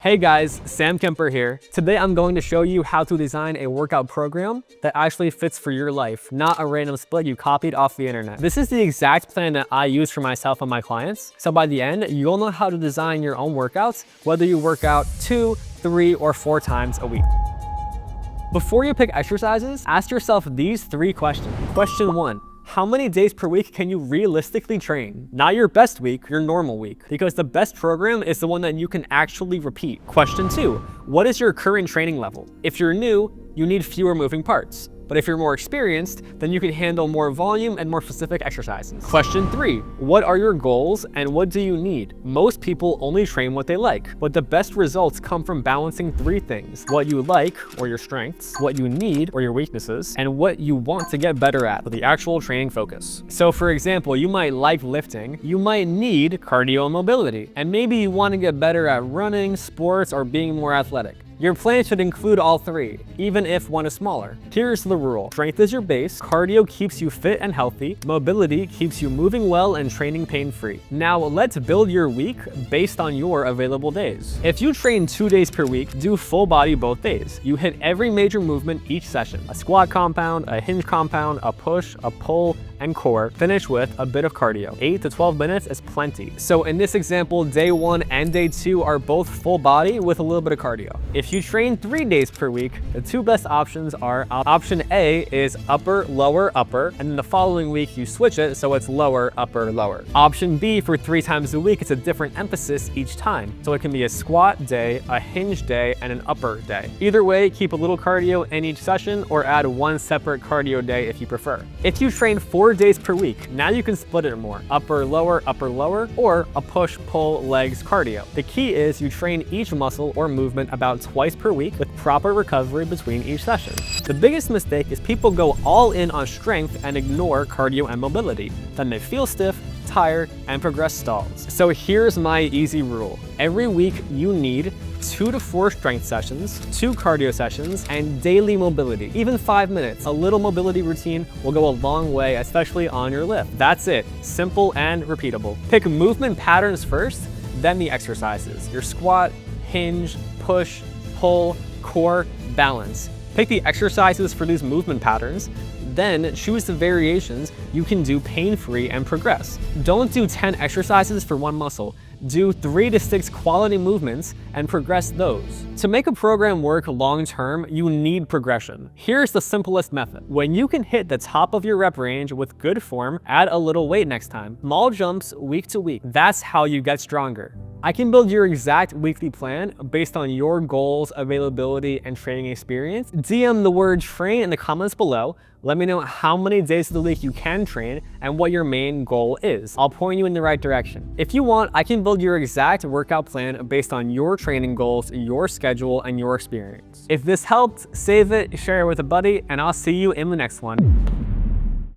Hey guys, Sam Kemper here. Today I'm going to show you how to design a workout program that actually fits for your life, not a random split you copied off the internet. This is the exact plan that I use for myself and my clients. So by the end, you'll know how to design your own workouts, whether you work out 2, 3, or 4 times a week. Before you pick exercises, ask yourself these 3 questions. Question 1. How many days per week can you realistically train? Not your best week, your normal week, because the best program is the one that you can actually repeat. Question 2, what is your current training level? If you're new, you need fewer moving parts. But if you're more experienced, then you can handle more volume and more specific exercises. Question 3, what are your goals and what do you need? Most people only train what they like, but the best results come from balancing 3 things: what you like, or your strengths, what you need, or your weaknesses, and what you want to get better at, with the actual training focus. So for example, you might like lifting, you might need cardio and mobility, and maybe you want to get better at running, sports, or being more athletic. Your plan should include all 3, even if one is smaller. Here's the rule. Strength is your base, cardio keeps you fit and healthy, mobility keeps you moving well and training pain-free. Now let's build your week based on your available days. If you train 2 days per week, do full body both days. You hit every major movement each session: a squat compound, a hinge compound, a push, a pull, and core. Finish with a bit of cardio. 8 to 12 minutes is plenty. So in this example, day 1 and day 2 are both full body with a little bit of cardio. If you train 3 days per week, the 2 best options are option A is upper, lower, upper, and then the following week you switch it so it's lower, upper, lower. Option B for 3 times a week is a different emphasis each time. So it can be a squat day, a hinge day, and an upper day. Either way, keep a little cardio in each session or add 1 separate cardio day if you prefer. If you train 4 days per week, now you can split it more: upper, lower, or a push, pull, legs, cardio. The key is you train each muscle or movement about twice per week with proper recovery between each session. The biggest mistake is people go all in on strength and ignore cardio and mobility. Then they feel stiff, tired, and progress stalls. So here's my easy rule. Every week you need 2 to 4 strength sessions, 2 cardio sessions, and daily mobility. Even 5 minutes. A little mobility routine will go a long way, especially on your lift. That's it. Simple and repeatable. Pick movement patterns first, then the exercises. Your squat, hinge, push, pull, core, balance. Pick the exercises for these movement patterns, then choose the variations you can do pain-free and progress. Don't do 10 exercises for one muscle. Do 3 to 6 quality movements and progress those. To make a program work long-term, you need progression. Here's the simplest method. When you can hit the top of your rep range with good form, add a little weight next time. Small jumps week to week. That's how you get stronger. I can build your exact weekly plan based on your goals, availability, and training experience. DM the word train in the comments below. Let me know how many days of the week you can train and what your main goal is. I'll point you in the right direction. If you want, I can build your exact workout plan based on your training goals, your schedule, and your experience. If this helped, save it, share it with a buddy, and I'll see you in the next one.